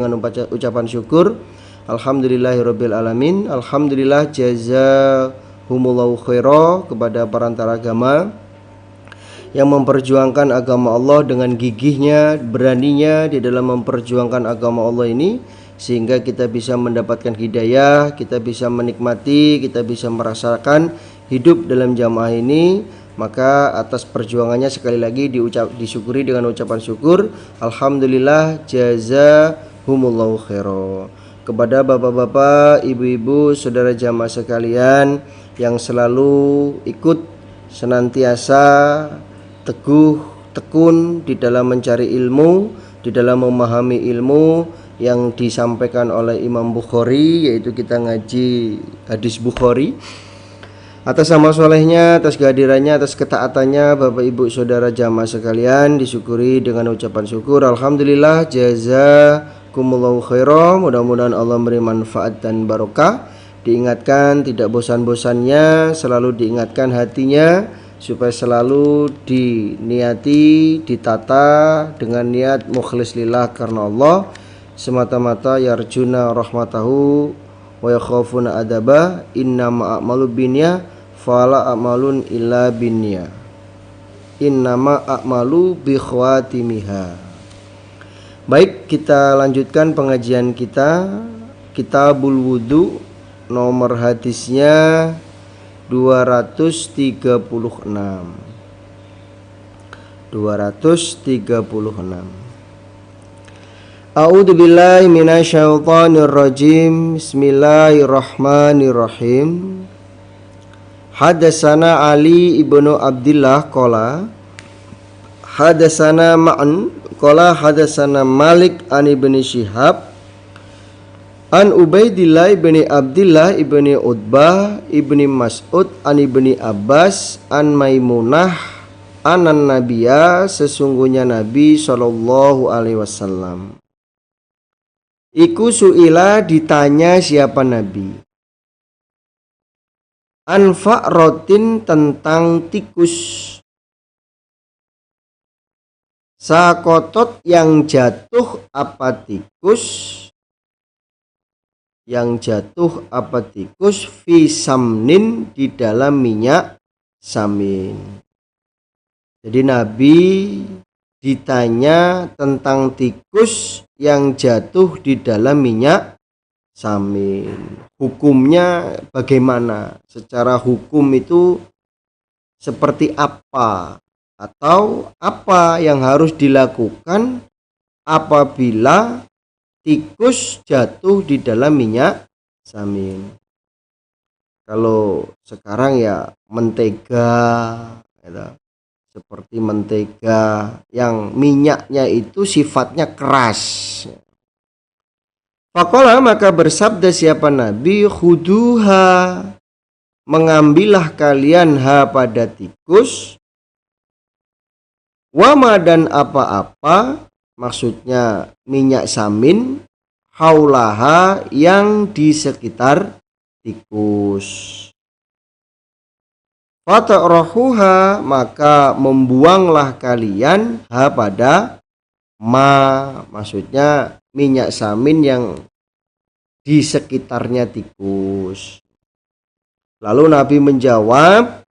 dengan ucapan syukur. Alhamdulillahirabbil alamin. Alhamdulillah jazakumullahu khaira kepada perantara agama yang memperjuangkan agama Allah dengan gigihnya, beraninya di dalam memperjuangkan agama Allah ini, sehingga kita bisa mendapatkan hidayah, kita bisa menikmati, kita bisa merasakan hidup dalam jamaah ini. Maka atas perjuangannya sekali lagi disyukuri dengan ucapan syukur. Alhamdulillah jazahumullahu khairan. Kepada bapak-bapak, ibu-ibu, saudara jamaah sekalian yang selalu ikut senantiasa teguh tekun di dalam mencari ilmu, di dalam memahami ilmu yang disampaikan oleh Imam Bukhari, yaitu kita ngaji hadis Bukhari. Atas nama solehnya, atas kehadirannya, atas ketaatannya, Bapak Ibu Saudara jamaah sekalian, disyukuri dengan ucapan syukur. Alhamdulillah jazakumullahu khairan. Mudah-mudahan Allah memberi manfaat dan barokah. Diingatkan tidak bosan-bosannya, selalu diingatkan hatinya supaya selalu diniati, ditata dengan niat mukhlis lillah karena Allah, semata-mata yarjuna rahmatahu wa yakhafuna adaba. Innama a'malu binya fala a'malun illa binya, innama a'malu bi khawatimiha. Baik, kita lanjutkan pengajian kita Kitabul Wudu, nomor hadisnya 236. A'udzu billahi minasyaitonir rajim. Bismillahirrahmanirrahim. Hadatsana Ali ibnu Abdullah qala hadatsana Ma'an qala hadatsana Malik an ibni Syihab an Ubaidillah ibni Abdullah ibni Utbah ibni Mas'ud an ibni Abbas an Maimunah anan Nabiya, sesungguhnya Nabi sallallahu alaihi wasallam iku suila, ditanya siapa Nabi, anfa'rotin, tentang tikus, sakotot, yang jatuh apa tikus, fi samnin, di dalam minyak samin. Jadi Nabi ditanya tentang tikus yang jatuh di dalam minyak samin. Hukumnya bagaimana? Secara hukum itu seperti apa? Atau apa yang harus dilakukan apabila tikus jatuh di dalam minyak samin? Kalau sekarang ya mentega, gitu. Seperti mentega yang minyaknya itu sifatnya keras. Faqala, maka bersabda siapa Nabi, khuduha, mengambillah kalian ha pada tikus, wama, dan apa-apa, maksudnya minyak samin, haulaha, yang di sekitar tikus. Fata'rahuha, maka membuanglah kalian ha pada ma, maksudnya minyak samin yang di sekitarnya tikus. Lalu Nabi menjawab,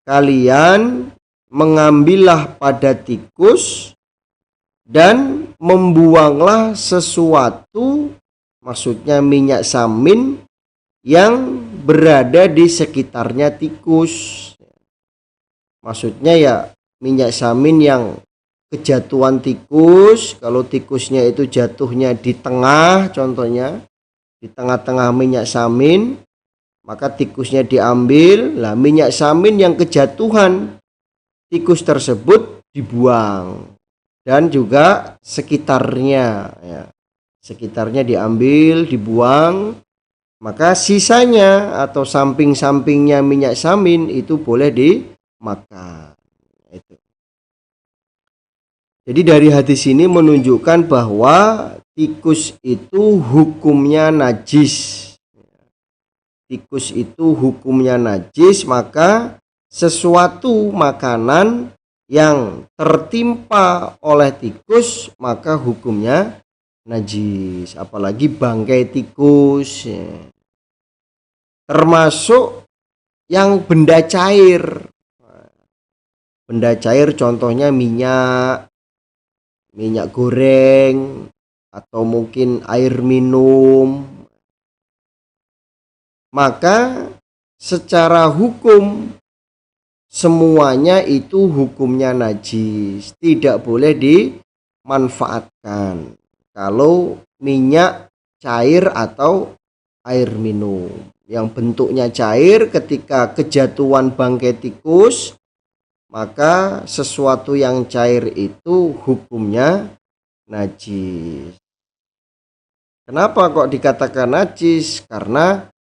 kalian mengambillah pada tikus dan membuanglah sesuatu, maksudnya minyak samin yang berada di sekitarnya tikus. Maksudnya ya minyak samin yang kejatuhan tikus. Kalau tikusnya itu jatuhnya di tengah, contohnya di tengah-tengah minyak samin, maka tikusnya diambil. Lah minyak samin yang kejatuhan tikus tersebut dibuang, dan juga sekitarnya, ya, sekitarnya diambil, dibuang. Maka sisanya atau samping-sampingnya minyak samin itu boleh dimakan. Itu. Jadi dari hadis ini menunjukkan bahwa tikus itu hukumnya najis. Tikus itu hukumnya najis, maka sesuatu makanan yang tertimpa oleh tikus maka hukumnya najis, apalagi bangkai tikus ya. Termasuk yang benda cair. Benda cair contohnya minyak goreng atau mungkin air minum. Maka secara hukum semuanya itu hukumnya najis, tidak boleh dimanfaatkan kalau minyak cair atau air minum yang bentuknya cair. Ketika kejatuhan bangkai tikus, maka sesuatu yang cair itu hukumnya najis. Kenapa kok dikatakan najis? Karena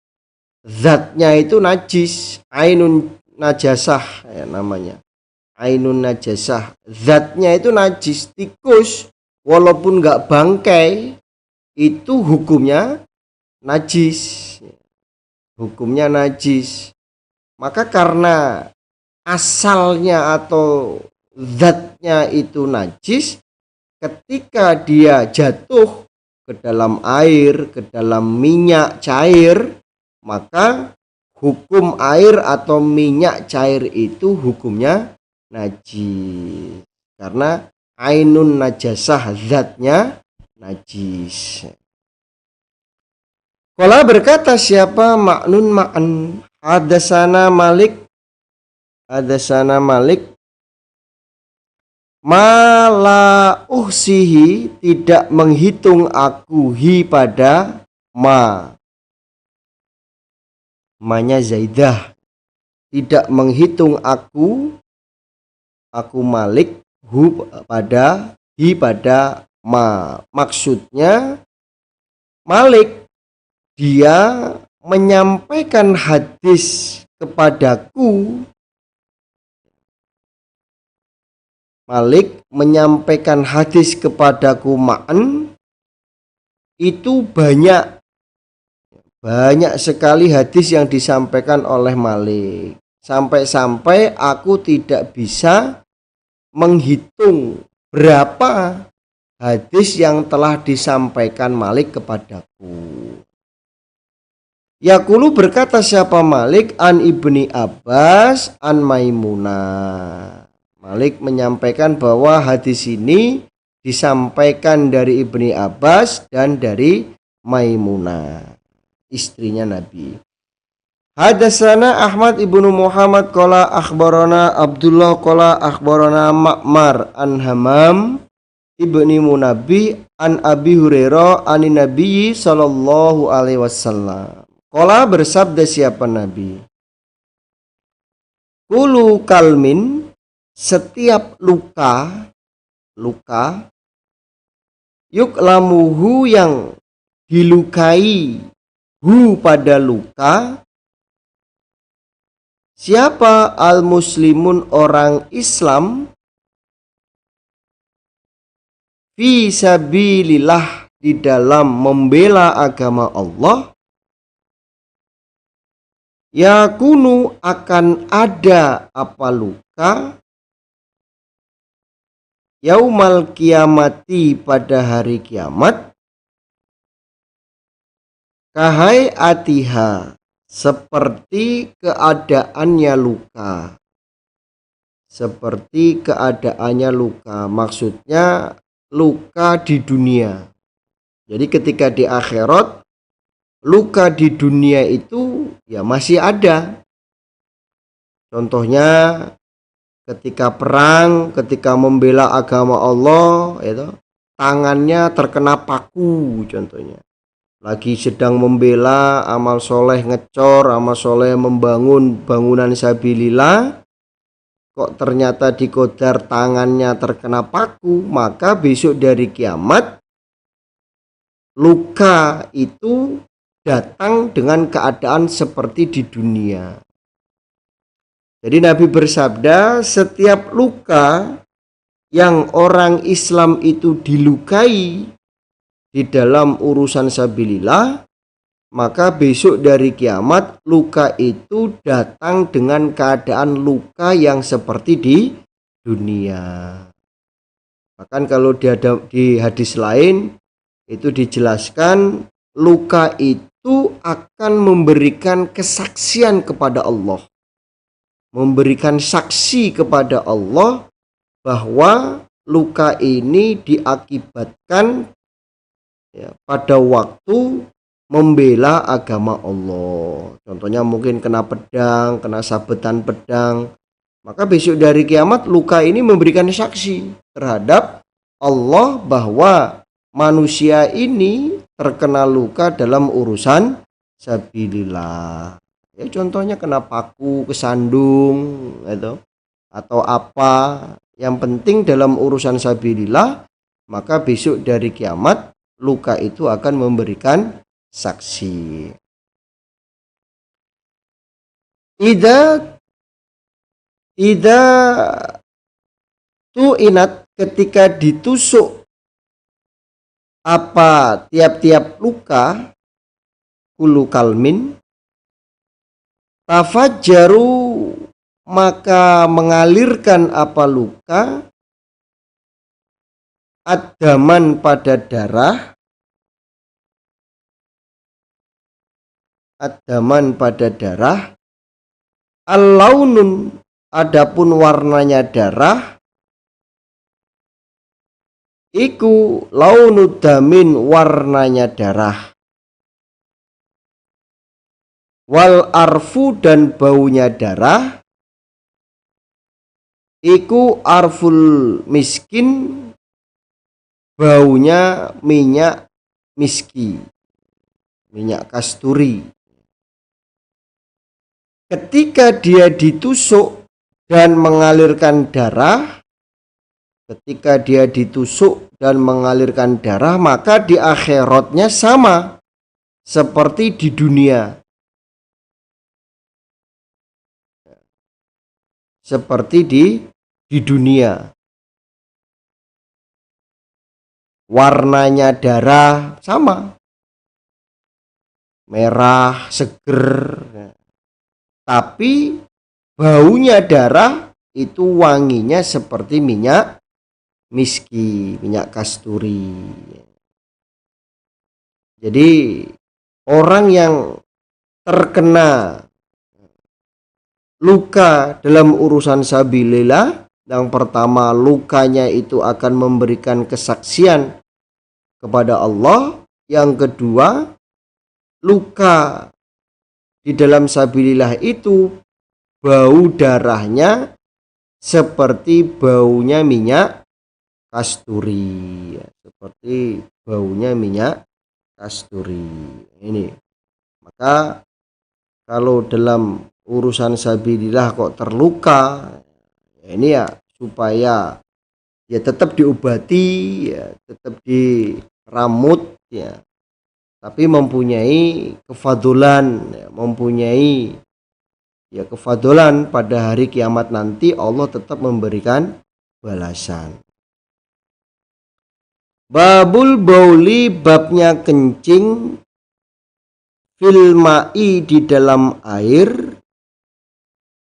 zatnya itu najis, ainun najasah ya namanya. Ainun najasah, zatnya itu najis. Tikus walaupun nggak bangkai itu hukumnya najis. Hukumnya najis. Maka karena asalnya atau zatnya itu najis, ketika dia jatuh ke dalam air, ke dalam minyak cair, maka hukum air atau minyak cair itu hukumnya najis. Karena ainun najasah, zatnya najis. Qala berkata siapa Ma'nun Ma'an, hadasana Malik mala uhsihi, tidak menghitung aku hi pada manya Zaidah, tidak menghitung aku Malik hu pada hi pada maksudnya Malik dia menyampaikan hadis kepadaku. Malik menyampaikan hadis kepadaku Ma'an itu banyak sekali hadis yang disampaikan oleh Malik, sampai-sampai aku tidak bisa menghitung berapa hadis yang telah disampaikan Malik kepadaku. Yaqulu berkata siapa Malik, an Ibni Abbas an Maimunah. Malik menyampaikan bahwa hadis ini disampaikan dari Ibni Abbas dan dari Maimunah, istrinya Nabi. Hadatsana Ahmad ibnu Muhammad qala akhbarana Abdullah qala akhbarana Ma'mar an Hamam ibni Munabbih an Abi Hurairah anin Nabi sallallahu alaihi wasallam. Qala bersabda siapa Nabi, Kulu kalmin, setiap luka yuklamuhu yang dilukai hu pada luka, siapa al muslimun orang Islam, fi sabilillah di dalam membela agama Allah, yakunu akan ada apa luka, yaumal kiamati pada hari kiamat, kahai atiha seperti keadaannya luka. Seperti keadaannya luka, maksudnya luka di dunia. Jadi ketika di akhirat, luka di dunia itu ya masih ada. Contohnya ketika perang, ketika membela agama Allah, itu tangannya terkena paku contohnya. Lagi sedang membela amal soleh ngecor, amal soleh membangun bangunan sabilillah, kok ternyata dikodar tangannya terkena paku, maka besok dari kiamat luka itu datang dengan keadaan seperti di dunia. Jadi Nabi bersabda, setiap luka yang orang Islam itu dilukai di dalam urusan sabilillah, maka besok dari kiamat luka itu datang dengan keadaan luka yang seperti di dunia. Bahkan kalau di hadis lain itu dijelaskan luka itu akan memberikan kesaksian kepada Allah, memberikan saksi kepada Allah bahwa luka ini diakibatkan pada waktu membela agama Allah. Contohnya mungkin kena pedang, kena sabetan pedang. Maka besok dari kiamat luka ini memberikan saksi terhadap Allah bahwa manusia ini terkena luka dalam urusan sabilillah. Ya contohnya kena paku, kesandung gitu, atau apa. Yang penting dalam urusan sabilillah, maka besok dari kiamat luka itu akan memberikan saksi. Ida tu'inat, ketika ditusuk apa tiap-tiap luka, kulu kalmin, tafajjaru, maka mengalirkan apa luka, adaman pada darah, adaman pada darah, al-launun, adapun warnanya darah, iku launud damin, warnanya darah, wal arfu, dan baunya darah, iku arful miskin, baunya minyak miski, minyak kasturi. Ketika dia ditusuk dan mengalirkan darah, ketika dia ditusuk dan mengalirkan darah, maka di akhiratnya sama seperti di dunia. Seperti di dunia. Warnanya darah sama. Merah, seger. Tapi baunya darah itu wanginya seperti minyak miski, minyak kasturi. Jadi orang yang terkena luka dalam urusan sabilillah, yang pertama lukanya itu akan memberikan kesaksian kepada Allah. Yang kedua, luka di dalam sabilillah itu bau darahnya seperti baunya minyak kasturi, seperti baunya minyak kasturi. Ini maka kalau dalam urusan sabilillah kok terluka, ini ya supaya ya tetap diobati, ya tetap diramut, ya, tapi mempunyai kefadulan, ya, mempunyai ya kefadulan pada hari kiamat nanti Allah tetap memberikan balasan. Babul bauli, babnya kencing, fil ma'i, di dalam air,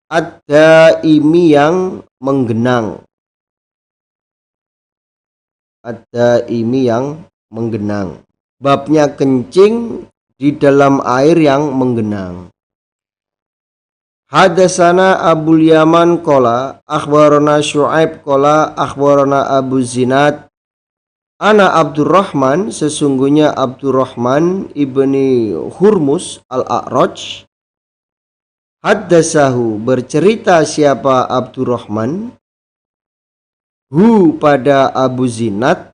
ada imi, yang menggenang, ada imi yang menggenang. Babnya kencing di dalam air yang menggenang. Hadasana Abul Yaman qala akhbarana Syu'aib qala akhbarana Abu Zinad ana Abdurrahman, sesungguhnya Abdurrahman ibni Hurmus al-A'raj, haddasahu, bercerita siapa Abdurrahman, hu, pada Abu Zinad,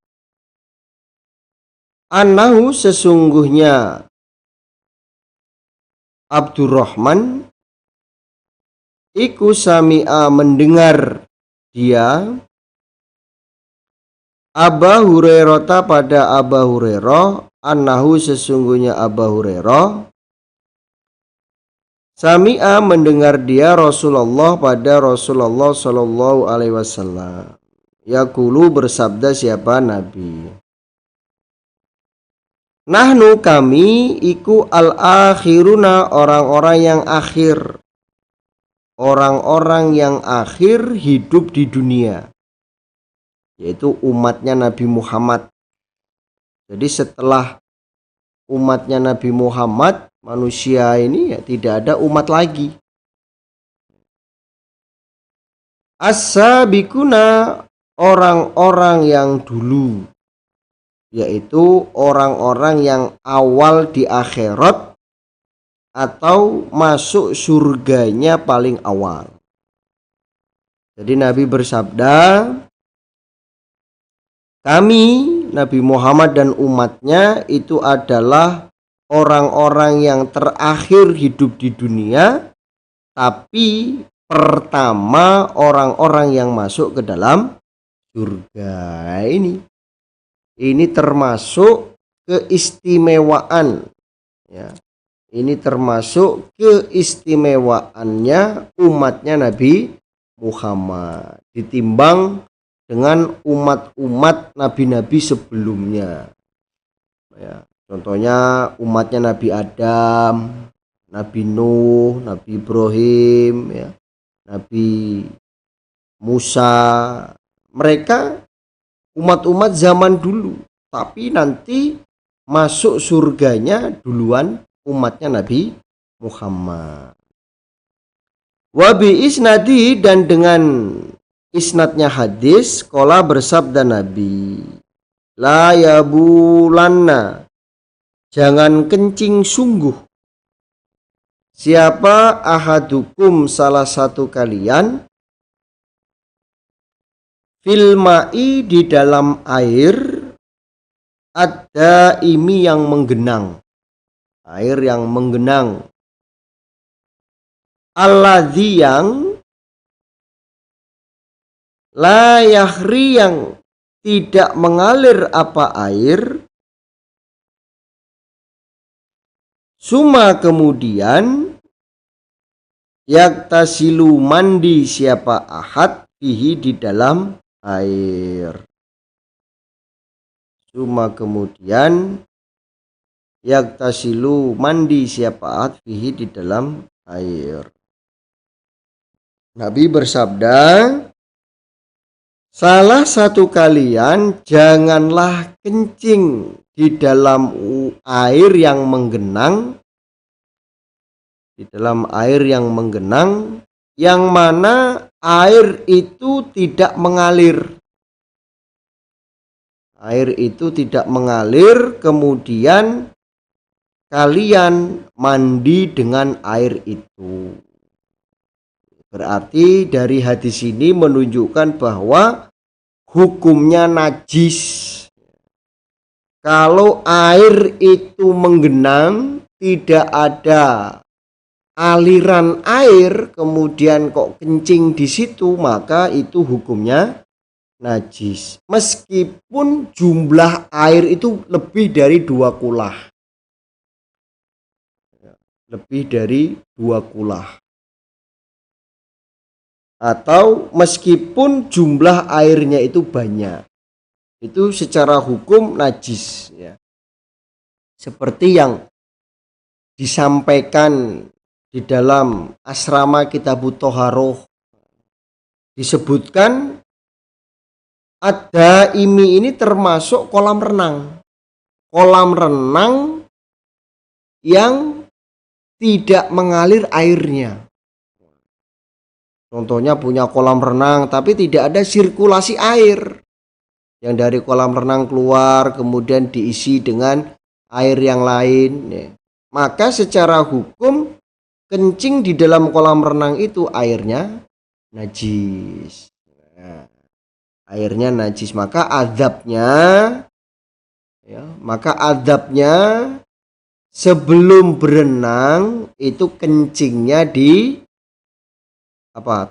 annahu, sesungguhnya Abdurrahman iku sami'a, mendengar dia, Aba Hurairah, pada Aba Hurairah, annahu, sesungguhnya Aba Hurairah, sami'a, mendengar dia, Rasulullah, pada Rasulullah sallallahu alaihi wasallam, yaqulu, bersabda siapa Nabi, nahnu, kami, iku al-akhiruna, orang-orang yang akhir, orang-orang yang akhir hidup di dunia, yaitu umatnya Nabi Muhammad. Jadi setelah umatnya Nabi Muhammad, manusia ini ya tidak ada umat lagi. As-sabiquna, orang-orang yang dulu, yaitu orang-orang yang awal di akhirat atau masuk surganya paling awal. Jadi Nabi bersabda, kami Nabi Muhammad dan umatnya itu adalah orang-orang yang terakhir hidup di dunia, tapi pertama orang-orang yang masuk ke dalam surga. Ini termasuk keistimewaan, ya. Ini termasuk keistimewaannya umatnya Nabi Muhammad ditimbang dengan umat-umat nabi-nabi sebelumnya. Ya, contohnya umatnya Nabi Adam, Nabi Nuh, Nabi Ibrahim, ya, Nabi Musa. Mereka umat-umat zaman dulu, tapi nanti masuk surganya duluan umatnya Nabi Muhammad. Wabi isnadi, dan dengan isnadnya hadis, qala bersabda Nabi, la yabulanna, jangan kencing sungguh siapa ahadukum, salah satu kalian, fil ma'i, di dalam air, ada imi, yang menggenang, air yang menggenang, alladzi, yang la yahri, yang tidak mengalir apa air, suma kemudian, yaktasilu, mandi siapa ahad, fihi, di dalam air. Suma kemudian, yaktasilu, mandi siapa ahad, fihi, di dalam air. Nabi bersabda, salah satu kalian janganlah kencing di dalam air yang menggenang, di dalam air yang menggenang, yang mana air itu tidak mengalir. Air itu tidak mengalir, kemudian kalian mandi dengan air itu. Berarti dari hadis ini menunjukkan bahwa hukumnya najis. Kalau air itu menggenang, tidak ada aliran air, kemudian kok kencing di situ, maka itu hukumnya najis. Meskipun jumlah air itu lebih dari 2 kulah. Lebih dari 2 kulah. Atau meskipun jumlah airnya itu banyak, itu secara hukum najis, ya. Seperti yang disampaikan di dalam asrama Kitabut Thaharoh, disebutkan ada imi ini termasuk kolam renang. Kolam renang yang tidak mengalir airnya. Contohnya punya kolam renang tapi tidak ada sirkulasi air. Yang dari kolam renang keluar kemudian diisi dengan air yang lain, ya. Maka secara hukum kencing di dalam kolam renang itu airnya najis. Nah, airnya najis, maka azabnya, ya, sebelum berenang itu kencingnya di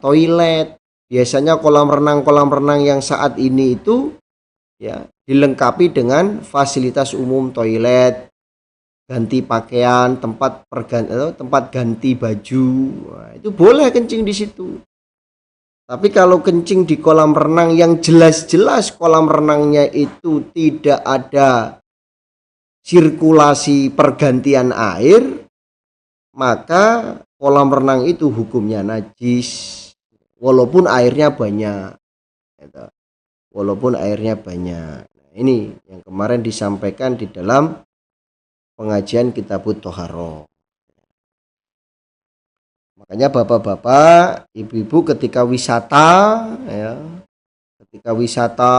toilet. Biasanya kolam renang yang saat ini itu, ya, dilengkapi dengan fasilitas umum, toilet, ganti pakaian, tempat ganti baju. Nah, itu boleh kencing di situ. Tapi kalau kencing di kolam renang yang jelas-jelas kolam renangnya itu tidak ada sirkulasi pergantian air, maka kolam renang itu hukumnya najis walaupun airnya banyak. Walaupun airnya banyak. Ini yang kemarin disampaikan di dalam pengajian Kitabut Thaharah. Makanya bapak-bapak, ibu-ibu ketika wisata ya, ketika wisata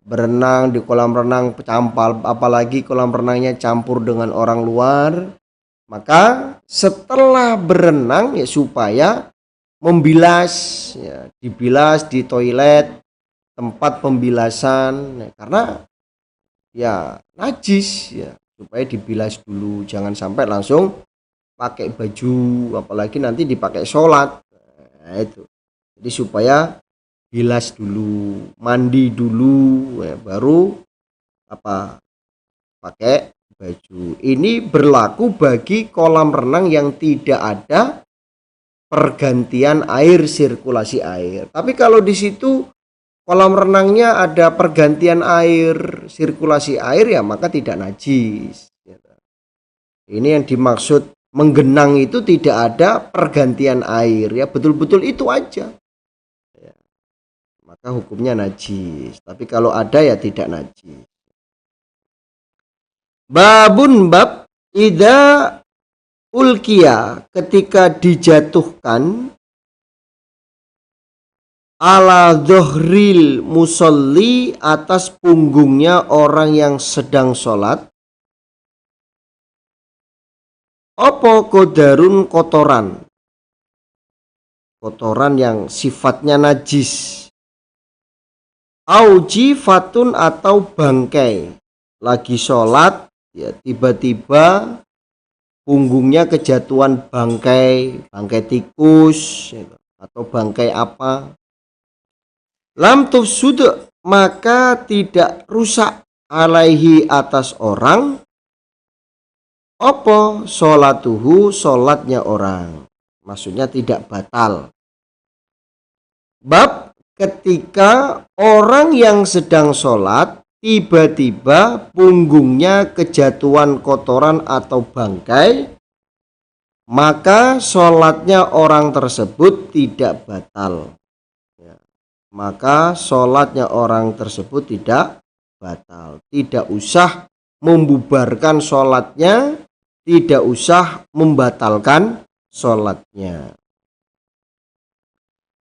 berenang di kolam renang campur, apalagi kolam renangnya campur dengan orang luar, maka setelah berenang ya supaya membilas ya, dibilas di toilet tempat pembilasan ya, karena ya najis ya, supaya dibilas dulu, jangan sampai langsung pakai baju, apalagi nanti dipakai sholat. Nah, itu jadi supaya bilas dulu, mandi dulu ya, baru pakai baju. Ini berlaku bagi kolam renang yang tidak ada pergantian air, sirkulasi air. Tapi kalau di situ kolam renangnya ada pergantian air, sirkulasi air, ya maka tidak najis. Ini yang dimaksud menggenang, itu tidak ada pergantian air, ya betul-betul itu aja. Maka hukumnya najis. Tapi kalau ada ya tidak najis. Babun bab idza ulkiya, ketika dijatuhkan ala dhohril musolli, atas punggungnya orang yang sedang sholat, opo kodarun, kotoran yang sifatnya najis, auji fatun, atau bangkai, lagi sholat ya tiba-tiba punggungnya kejatuhan bangkai tikus ya, atau bangkai apa, lam tufsud, maka tidak rusak, alaihi, atas orang, opo sholatuhu, sholatnya orang, maksudnya tidak batal. Bab ketika orang yang sedang sholat tiba-tiba punggungnya kejatuhan kotoran atau bangkai, maka sholatnya orang tersebut tidak batal. Maka sholatnya orang tersebut tidak batal. Tidak usah membubarkan sholatnya, tidak usah membatalkan sholatnya.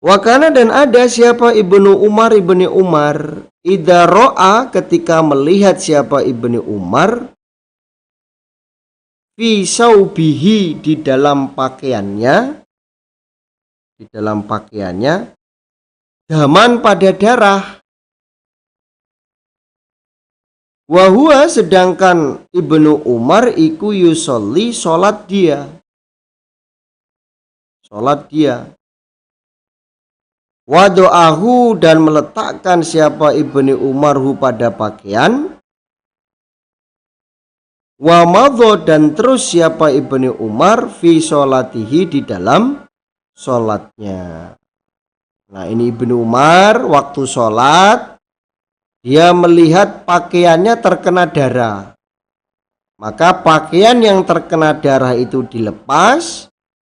Wakana, dan ada siapa Ibnu Umar, idza ro'a, ketika melihat siapa Ibnu Umar, fi saubihi, di dalam pakaiannya, daman, pada darah, wahua, sedangkan Ibnu Umar iku yusolli, sholat dia, wado'ahu, dan meletakkan siapa Ibnu Umar hu, pada pakaian, wa madho, dan terus siapa Ibnu Umar fi sholatihi, di dalam sholatnya. Nah, ini Ibnu Umar waktu sholat, dia melihat pakaiannya terkena darah, maka pakaian yang terkena darah itu dilepas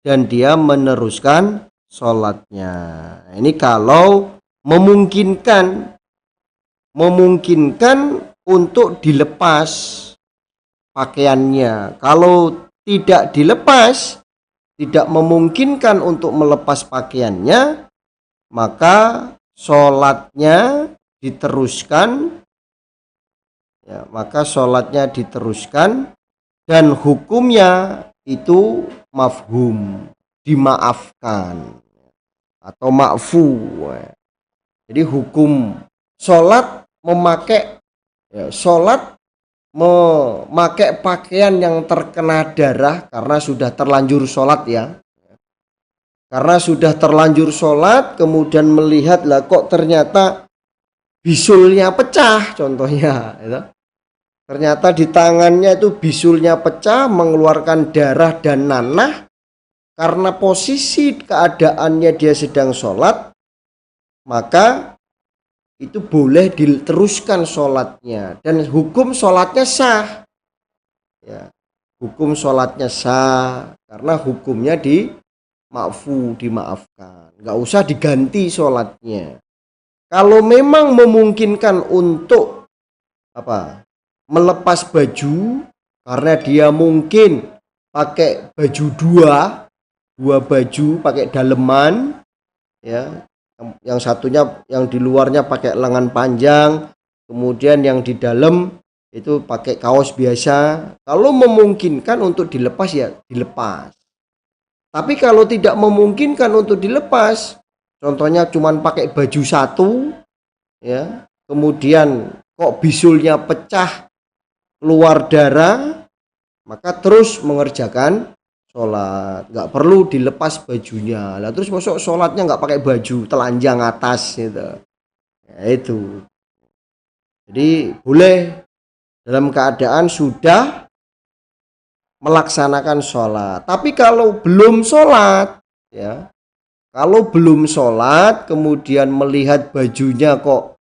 dan dia meneruskan sholatnya. Ini kalau memungkinkan untuk dilepas pakaiannya. Kalau tidak dilepas, tidak memungkinkan untuk melepas pakaiannya, maka sholatnya diteruskan, ya, dan hukumnya itu mafhum, dimaafkan atau ma'fu. Jadi hukum sholat memakai pakaian yang terkena darah karena sudah terlanjur sholat, ya. Karena sudah terlanjur sholat, kemudian melihat, lah kok ternyata bisulnya pecah, contohnya, gitu. Ternyata di tangannya itu bisulnya pecah, mengeluarkan darah dan nanah. Karena posisi keadaannya dia sedang sholat, maka itu boleh diteruskan sholatnya, dan hukum sholatnya sah, ya. Hukum sholatnya sah karena hukumnya dimaafkan, nggak usah diganti sholatnya. Kalau memang memungkinkan untuk apa? Melepas baju karena dia mungkin pakai baju dua baju, pakai daleman ya. Yang satunya yang di luarnya pakai lengan panjang, kemudian yang di dalam itu pakai kaos biasa. Kalau memungkinkan untuk dilepas ya dilepas. Tapi kalau tidak memungkinkan untuk dilepas, contohnya cuman pakai baju satu ya, kemudian kok bisulnya pecah, keluar darah, maka terus mengerjakan sholat, nggak perlu dilepas bajunya. Lah terus masuk sholatnya nggak pakai baju, telanjang atas gitu ya, itu. Jadi boleh dalam keadaan sudah melaksanakan sholat. Tapi kalau belum sholat ya, kalau belum sholat kemudian melihat bajunya kok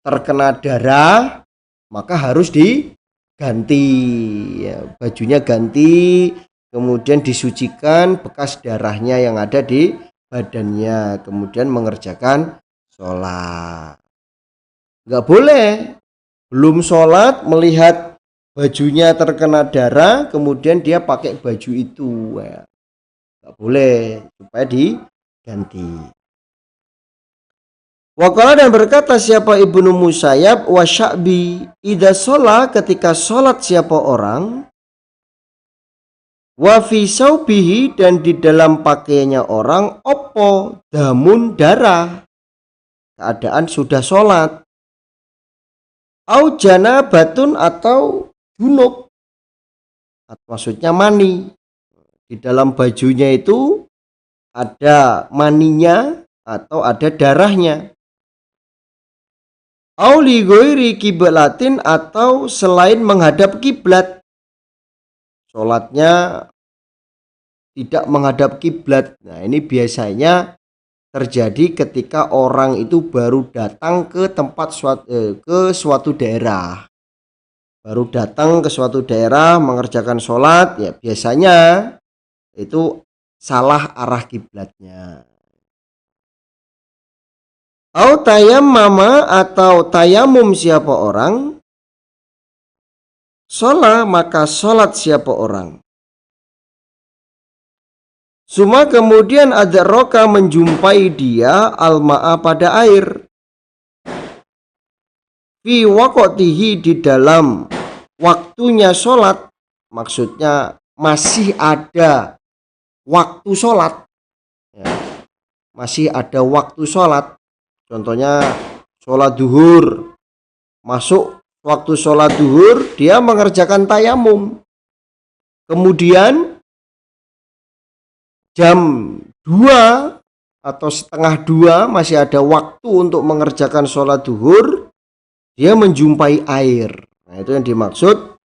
terkena darah, maka harus diganti ya, bajunya ganti, kemudian disucikan bekas darahnya yang ada di badannya, kemudian mengerjakan sholat. Nggak boleh belum sholat melihat bajunya terkena darah kemudian dia pakai baju itu ya. Nggak boleh, supaya diganti. Waqala dan berkata siapa Ibnu Musayyab wa Sya'bi, idza sholat, ketika sholat siapa orang, wa fi saubihi, dan di dalam pakaiannya orang, opo damun, darah, keadaan sudah sholat, au janabatun, atau junub, maksudnya mani, di dalam bajunya itu ada maninya atau ada darahnya, au li ghairi kiblatin, atau selain menghadap kiblat, sholatnya tidak menghadap kiblat. Nah, ini biasanya terjadi ketika orang itu baru datang ke tempat suatu daerah. Baru datang ke suatu daerah mengerjakan sholat, ya biasanya itu salah arah kiblatnya. Au tayammama, atau tayamum siapa orang, sholat maka sholat siapa orang. Suma kemudian adraka, menjumpai dia al-ma'a, pada air, fi waqtihi, di dalam waktunya sholat, maksudnya masih ada waktu sholat ya, masih ada waktu sholat. Contohnya sholat duhur, masuk waktu sholat duhur, dia mengerjakan tayamum, kemudian jam 2 atau setengah 2 masih ada waktu untuk mengerjakan sholat duhur, dia menjumpai air. Nah, itu yang dimaksud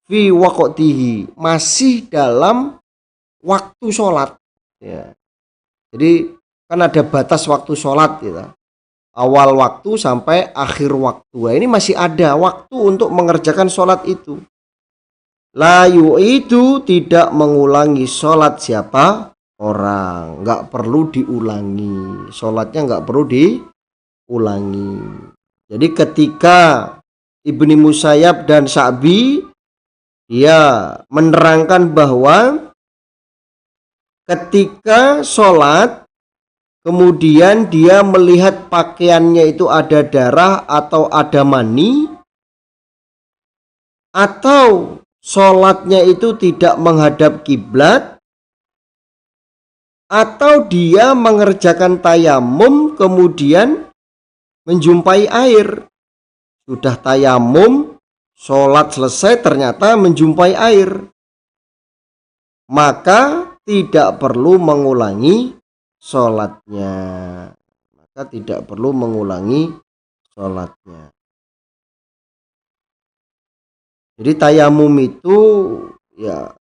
fi waqtihi, masih dalam waktu sholat ya. Jadi kan ada batas waktu sholat gitu, awal waktu sampai akhir waktu. Nah, ini masih ada waktu untuk mengerjakan sholat itu. La yu'idu, tidak mengulangi sholat siapa orang, nggak perlu diulangi sholatnya, nggak perlu diulangi. Jadi ketika Ibnu Musayyab dan Sya'bi, dia menerangkan bahwa ketika sholat kemudian dia melihat pakaiannya itu ada darah atau ada mani, atau sholatnya itu tidak menghadap kiblat, atau dia mengerjakan tayamum kemudian menjumpai air, sudah tayamum, sholat selesai, ternyata menjumpai air, maka tidak perlu mengulangi sholatnya. Maka tidak perlu mengulangi sholatnya. Jadi tayamum itu ya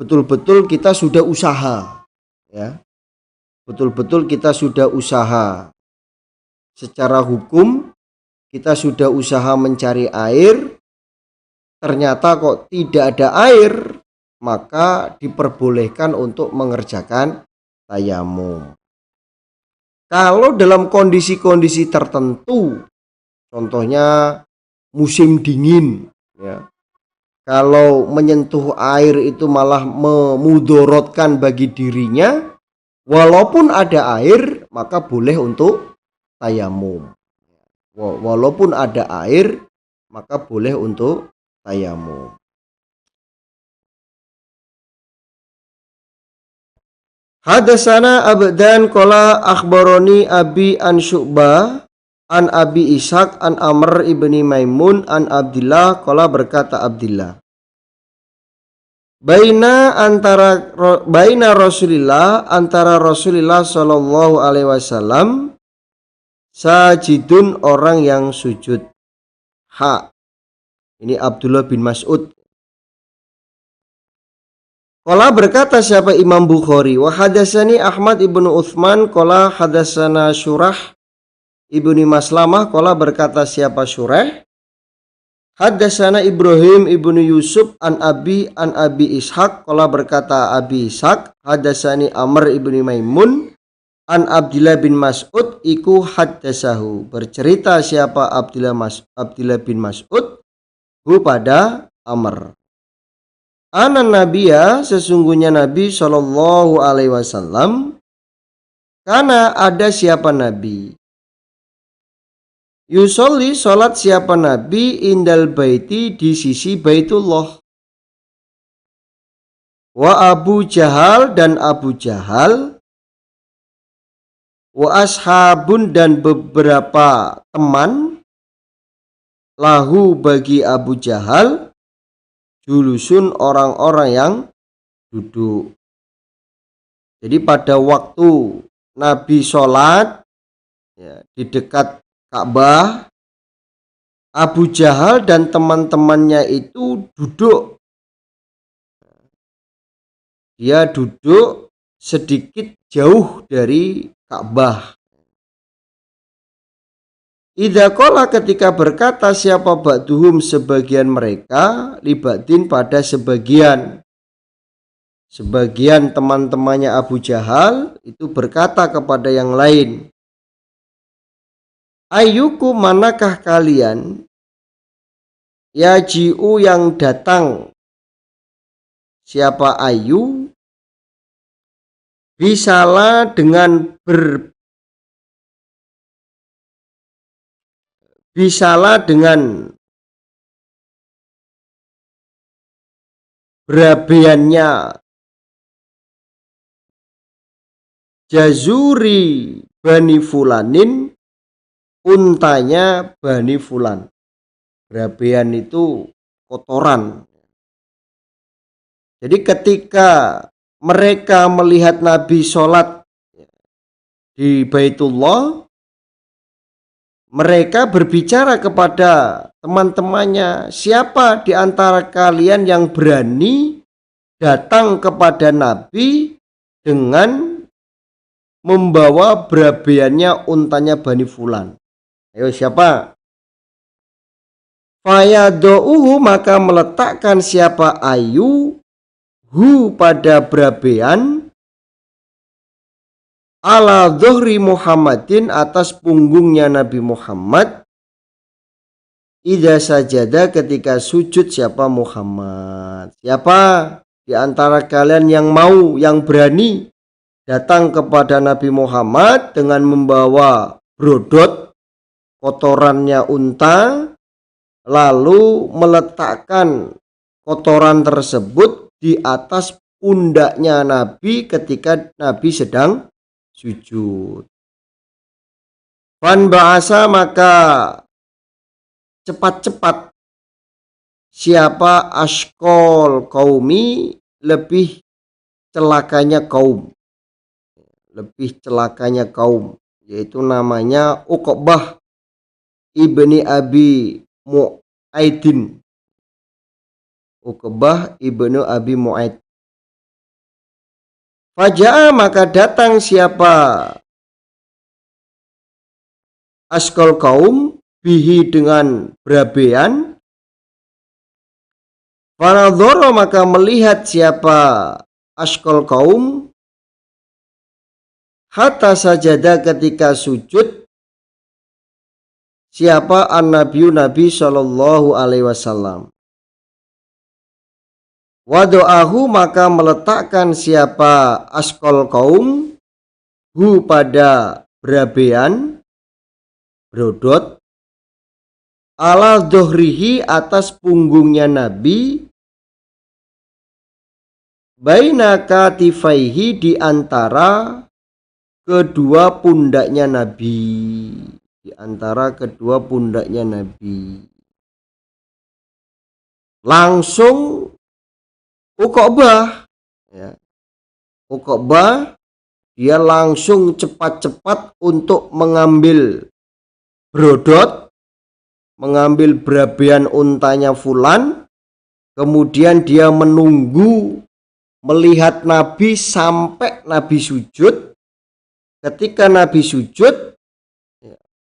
betul-betul kita sudah usaha ya. Betul-betul kita sudah usaha. Secara hukum kita sudah usaha mencari air, ternyata kok tidak ada air, maka diperbolehkan untuk mengerjakan tayamum. Kalau dalam kondisi-kondisi tertentu, contohnya musim dingin, ya. Kalau menyentuh air itu malah memudorotkan bagi dirinya, walaupun ada air maka boleh untuk tayamum. Walaupun ada air maka boleh untuk tayamum. Hadatsana Abdan qala akhbaroni Abi an Syu'bah an Abi Ishaq an Amr ibni Maimun an Abdillah qala berkata Abdillah, Baina Rasulillah antara Rasulillah sallallahu alaihi wasallam sajidun orang yang sujud. Ini Abdullah bin Mas'ud. Qala berkata siapa Imam Bukhari, wa hadatsani Ahmad ibnu Utsman qala hadatsana Syurah ibni Maslamah qala berkata siapa Syurah, hadatsana Ibrahim ibnu Yusuf an Abi Ishaq qala berkata Abi Ishaq, hadatsani Amr ibni Maimun an Abdillah bin Mas'ud iku haddatsahu, bercerita siapa Abdillah bin Mas'ud hu pada Amr. Anan Nabiya, sesungguhnya Nabi Shallallahu alaihi wasallam, karena ada siapa Nabi, yusolli sholat siapa Nabi indal baiti di sisi Baitullah, wa Abu Jahal dan Abu Jahal, wa ashabun dan beberapa teman, lahu bagi Abu Jahal, julusun orang-orang yang duduk. Jadi pada waktu Nabi sholat, ya, di dekat Ka'bah, Abu Jahal dan teman-temannya itu duduk. Dia duduk sedikit jauh dari Ka'bah. Idza qala ketika berkata siapa ba'duhum sebagian mereka, libadin pada sebagian teman-temannya Abu Jahal itu berkata kepada yang lain, ayyukum manakah kalian, yaji'u yang datang, siapa ayu, bisalah dengan berabeannya jazuri Bani Fulanin, untanya Bani Fulan. Berabean itu kotoran. Jadi ketika mereka melihat Nabi sholat di Baitullah, mereka berbicara kepada teman-temannya, siapa di antara kalian yang berani datang kepada Nabi dengan membawa berabeannya untanya Bani Fulan. Ayo siapa? Fayadu'uhu maka meletakkan siapa ayu hu pada berabean ala dhuhri Muhammadin atas punggungnya Nabi Muhammad, idza sajada ketika sujud siapa Muhammad. Siapa di antara kalian yang mau, yang berani datang kepada Nabi Muhammad dengan membawa brodot kotorannya unta, lalu meletakkan kotoran tersebut di atas pundaknya Nabi ketika Nabi sedang sujud. Fan ba'asa maka cepat-cepat siapa ashkol qaumi, lebih celakanya kaum, yaitu namanya Uqbah ibni Abi Mu'aidin. Uqbah ibnu Abi Mu'aid. Faja'a maka datang siapa askol kaum bihi dengan berabean, fanadhara maka melihat siapa askol kaum hatta sajada ketika sujud siapa an-nabiyyu Nabi sallallahu alaihi wasallam. Wado'ahu maka meletakkan siapa askol kaum hu pada berabean brodot ala dohrihi atas punggungnya Nabi baina katifaihi di antara kedua pundaknya Nabi, di antara kedua pundaknya Nabi. Langsung Uqbah, ya. Uqbah dia langsung cepat-cepat untuk mengambil brodot, mengambil berabean untanya fulan, kemudian dia menunggu melihat Nabi sampai Nabi sujud. Ketika Nabi sujud,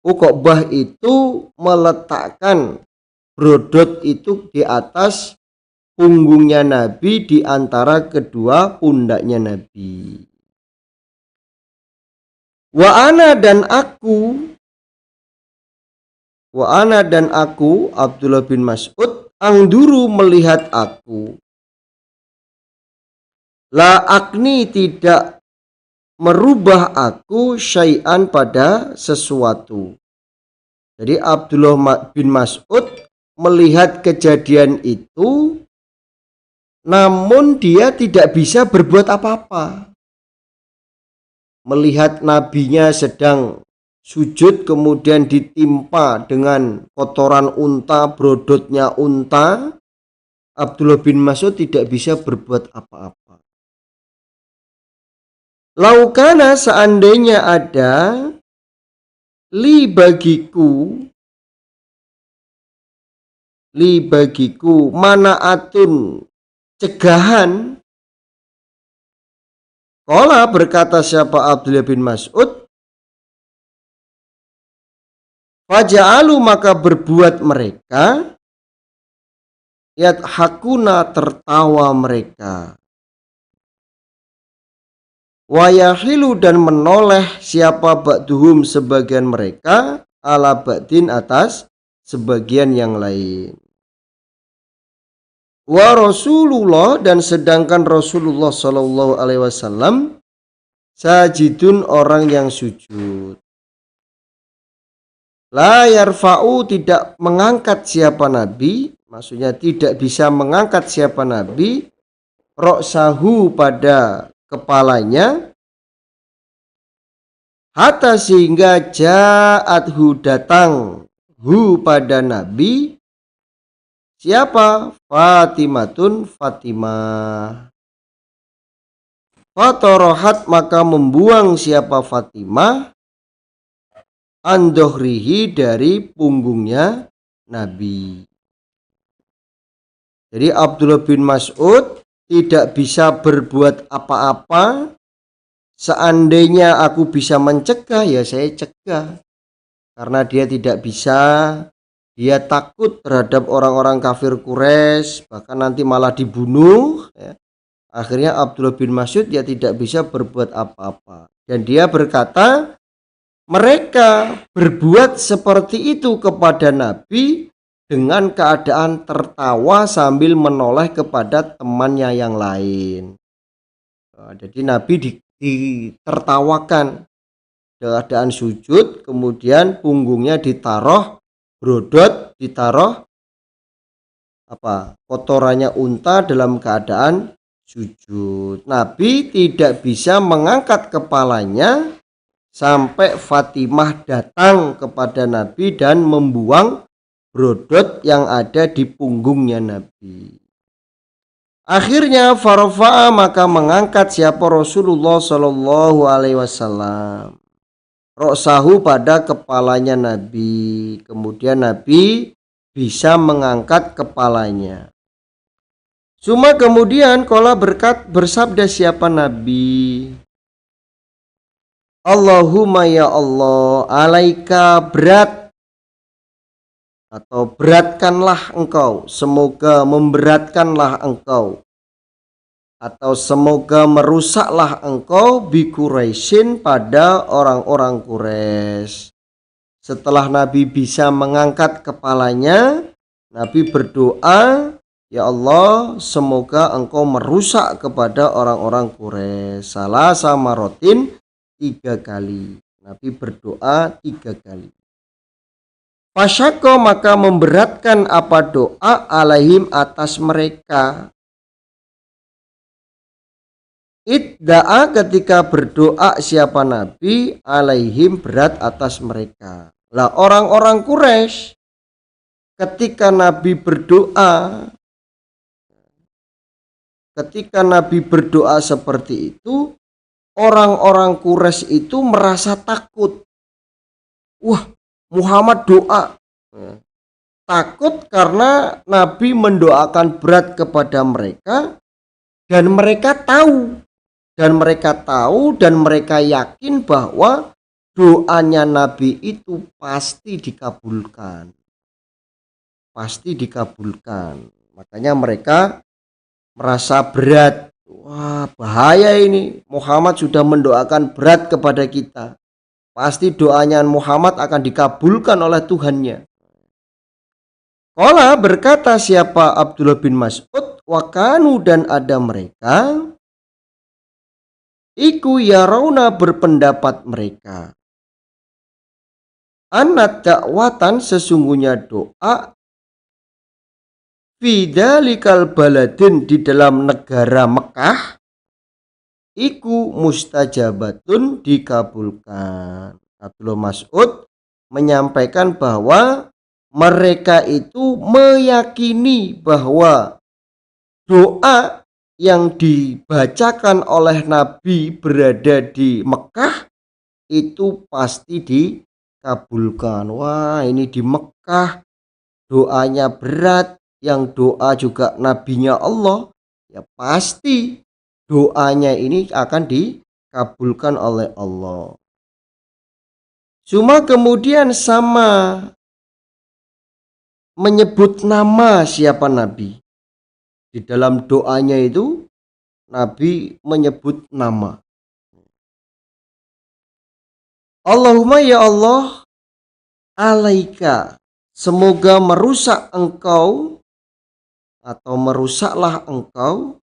Uqbah itu meletakkan brodot itu di atas punggungnya Nabi di antara kedua pundaknya Nabi. Wa ana dan aku Abdullah bin Mas'ud angduru melihat aku. La akni tidak merubah aku syai'an pada sesuatu. Jadi Abdullah bin Mas'ud melihat kejadian itu, namun dia tidak bisa berbuat apa-apa. Melihat nabinya sedang sujud kemudian ditimpa dengan kotoran unta, brodotnya unta, Abdullah bin Mas'ud tidak bisa berbuat apa-apa. Laukana seandainya ada li bagiku manaatun cegahan. Qala berkata siapa Abdullah bin Mas'ud, faja'alu maka berbuat mereka yathakuna tertawa mereka. Wayahilu dan menoleh siapa ba'duhum sebagian mereka ala ba'din atas sebagian yang lain. Wa Rasulullah dan sedangkan Rasulullah sallallahu alaihi wasallam sajidun orang yang sujud. La yarfa'u tidak mengangkat siapa Nabi, maksudnya tidak bisa mengangkat siapa Nabi roksahu pada kepalanya hatta sehingga ja'athu datang hu pada Nabi siapa? Fatimatun Fatimah. Fatorohat maka membuang siapa Fatimah andohrihi dari punggungnya Nabi. Jadi Abdullah bin Mas'ud tidak bisa berbuat apa-apa. Seandainya aku bisa mencegah, ya saya cegah. Karena dia tidak bisa, dia takut terhadap orang-orang kafir Quraisy, bahkan nanti malah dibunuh. Ya. Akhirnya Abdullah bin Mas'ud dia tidak bisa berbuat apa-apa. Dan dia berkata, mereka berbuat seperti itu kepada Nabi dengan keadaan tertawa sambil menoleh kepada temannya yang lain. Jadi Nabi ditertawakan keadaan sujud, kemudian punggungnya ditaruh brodot, ditaruh kotorannya unta dalam keadaan sujud. Nabi tidak bisa mengangkat kepalanya sampai Fatimah datang kepada Nabi dan membuang brodot yang ada di punggungnya Nabi. Akhirnya farafa'a maka mengangkat siapa Rasulullah sallallahu alaihi wasallam roksahu pada kepalanya Nabi. Kemudian Nabi bisa mengangkat kepalanya. Cuma kemudian qala bersabda siapa Nabi, Allahumma ya Allah, alaika berat atau beratkanlah engkau, semoga memberatkanlah engkau, atau semoga merusaklah engkau bi Quraisyin pada orang-orang Quraisy. Setelah Nabi bisa mengangkat kepalanya, Nabi berdoa, ya Allah, semoga engkau merusak kepada orang-orang Quraisy. Salasa marotin, 3 kali. Nabi berdoa 3 kali. Fasyaqqa, maka memberatkan apa doa alaihim atas mereka. Idda'a, ketika berdoa siapa Nabi, alaihim, berat atas mereka. Lah orang-orang Quraisy ketika Nabi berdoa seperti itu, orang-orang Quraisy itu merasa takut. Wah, Muhammad doa. Takut karena Nabi mendoakan berat kepada mereka, dan mereka tahu dan mereka yakin bahwa doanya Nabi itu pasti dikabulkan. Makanya mereka merasa berat. Wah, bahaya ini. Muhammad sudah mendoakan berat kepada kita. Pasti doanya Muhammad akan dikabulkan oleh Tuhannya. Qala, berkata siapa Abdullah bin Mas'ud, wakanu, dan ada mereka, iku yarawna, berpendapat mereka, anat dakwatan, sesungguhnya doa, fidzalikal baladin, di dalam negara Mekah, iku mustajabatun, dikabulkan. Abdullah Mas'ud menyampaikan bahwa mereka itu meyakini bahwa doa yang dibacakan oleh Nabi berada di Mekah itu pasti dikabulkan. Wah, ini di Mekah doanya berat, yang doa juga nabinya Allah, ya pasti doanya ini akan dikabulkan oleh Allah. Cuma kemudian sama menyebut nama siapa Nabi. Di dalam doanya itu Nabi menyebut nama. Allahumma, ya Allah, alaika, semoga merusak engkau atau merusaklah engkau,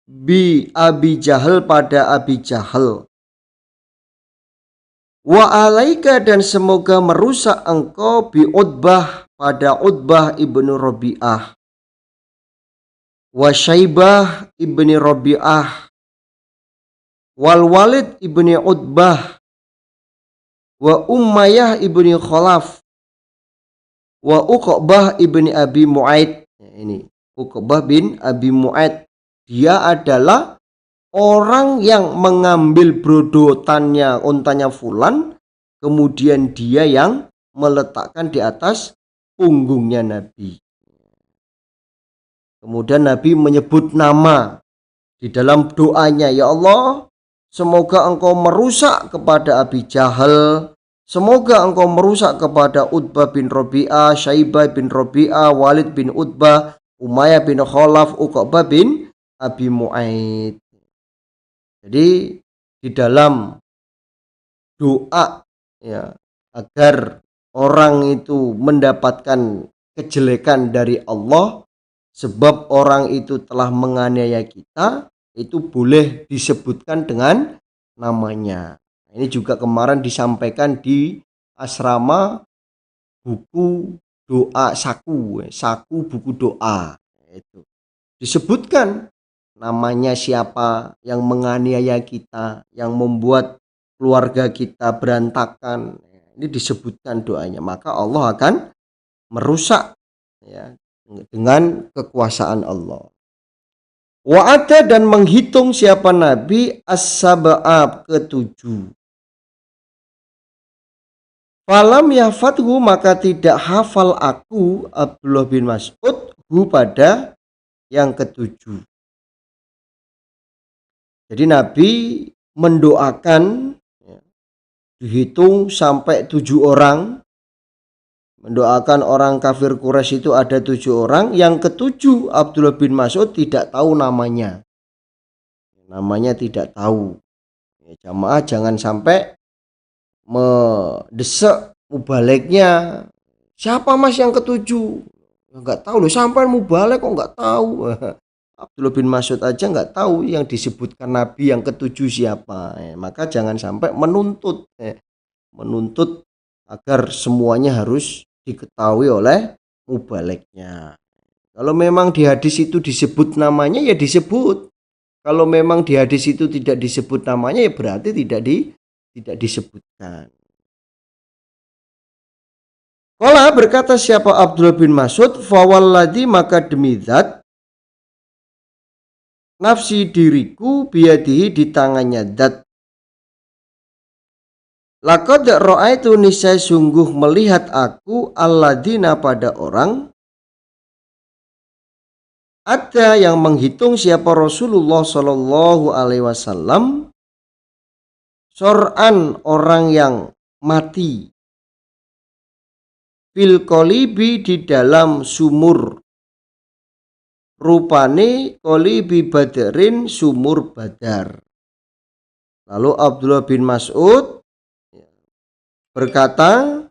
bi Abi Jahal, pada Abi Jahal. Wa alaika, dan semoga merusak engkau, bi Utbah, pada Utbah ibnu Rabi'ah. Wa Syaibah ibni Rabi'ah, wal Walid ibni Utbah, wa Umayyah ibni Khalaf, wa Uqbah ibni Abi Mu'aid. Ini Uqbah bin Abi Mu'aid, dia adalah orang yang mengambil brodotannya, untanya fulan, kemudian dia yang meletakkan di atas punggungnya Nabi. Kemudian Nabi menyebut nama di dalam doanya, ya Allah, semoga engkau merusak kepada Abi Jahal, semoga engkau merusak kepada Utbah bin Rabi'ah, Syaibah bin Rabi'ah, Walid bin Utbah, Umayyah bin Khalaf, Uqbah bin Abi Mu'aid. Jadi di dalam doa, ya, agar orang itu mendapatkan kejelekan dari Allah, sebab orang itu telah menganiaya kita, itu boleh disebutkan dengan namanya. Ini juga kemarin disampaikan di asrama buku doa saku buku doa. Itu disebutkan namanya siapa yang menganiaya kita, yang membuat keluarga kita berantakan. Ini disebutkan doanya, maka Allah akan merusak, ya, dengan kekuasaan Allah. Wa'ada, dan menghitung siapa Nabi as-sab'ab, ke-7. Falam yahfadhu, maka tidak hafal aku Abdullah bin Mas'ud hu, pada yang ke-7. Jadi Nabi mendoakan, dihitung sampai 7 orang. Mendoakan orang kafir Quraisy itu ada 7 orang. Yang ke-7 Abdullah bin Mas'ud tidak tahu namanya. Namanya tidak tahu. Ya, jamaah jangan sampai mendesak mubaleknya. Siapa mas yang ketujuh? Nggak tahu loh, sampai mubalek kok nggak tahu. Abdullah bin Mas'ud aja nggak tahu yang disebutkan Nabi yang ketujuh siapa. Maka jangan sampai menuntut agar semuanya harus diketahui oleh mubaleknya. Kalau memang di hadis itu disebut namanya ya disebut. Kalau memang di hadis itu tidak disebut namanya ya berarti tidak disebutkan. Qala berkata siapa Abdullah bin Mas'ud, fawalladhi maka demi zat nafsi diriku biyadihi di tangannya zat. Laqad ra'aitu niscaya sungguh melihat aku alladzina pada orang ada yang menghitung siapa Rasulullah Shallallahu Alaihi Wasallam sor'an orang yang mati fil qolibi di dalam sumur, rupane qolibi Badrin sumur Badar. Lalu Abdullah bin Mas'ud berkata,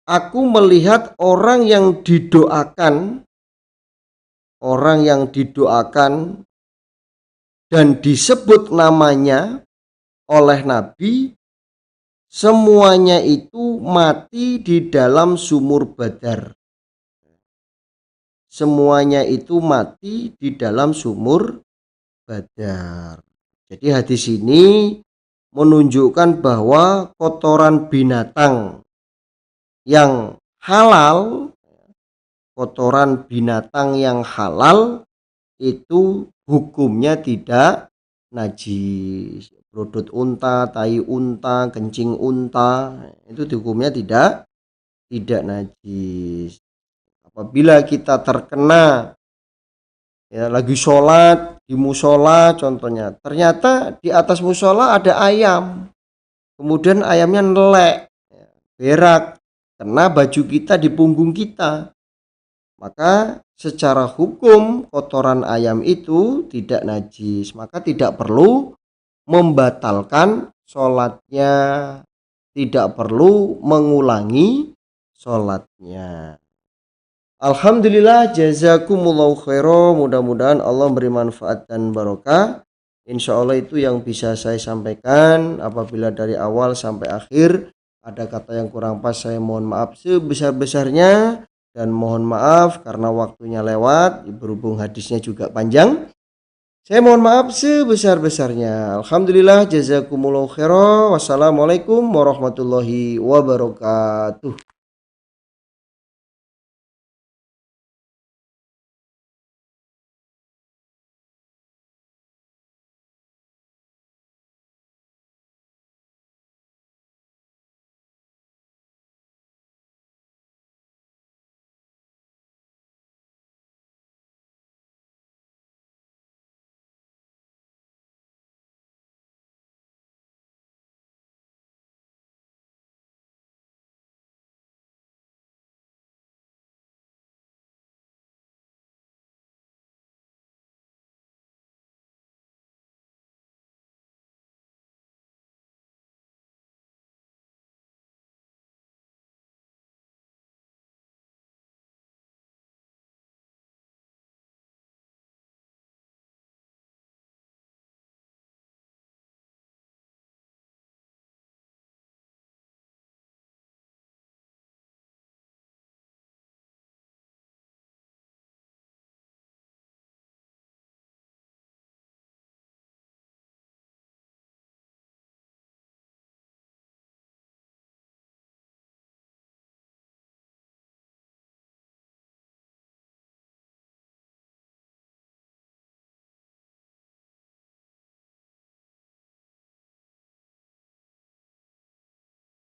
aku melihat orang yang didoakan dan disebut namanya oleh Nabi, semuanya itu mati di dalam sumur Badar. Semuanya itu mati di dalam sumur Badar. Jadi hadis ini menunjukkan bahwa kotoran binatang yang halal, itu hukumnya tidak najis. Berudut unta, tai unta, kencing unta, itu hukumnya tidak najis. Apabila kita terkena ya lagi sholat di musola contohnya, ternyata di atas musola ada ayam, kemudian ayamnya nelek, berak, kena baju kita di punggung kita, maka secara hukum kotoran ayam itu tidak najis, maka tidak perlu membatalkan sholatnya, tidak perlu mengulangi sholatnya. Alhamdulillah, jazakumullahu khairan. Mudah-mudahan Allah beri manfaat dan barokah. Insya Allah itu yang bisa saya sampaikan. Apabila dari awal sampai akhir ada kata yang kurang pas, saya mohon maaf sebesar-besarnya. Dan mohon maaf karena waktunya lewat, berhubung hadisnya juga panjang. Saya mohon maaf sebesar-besarnya. Alhamdulillah, jazakumullahu khairan. Wassalamualaikum warahmatullahi wabarakatuh.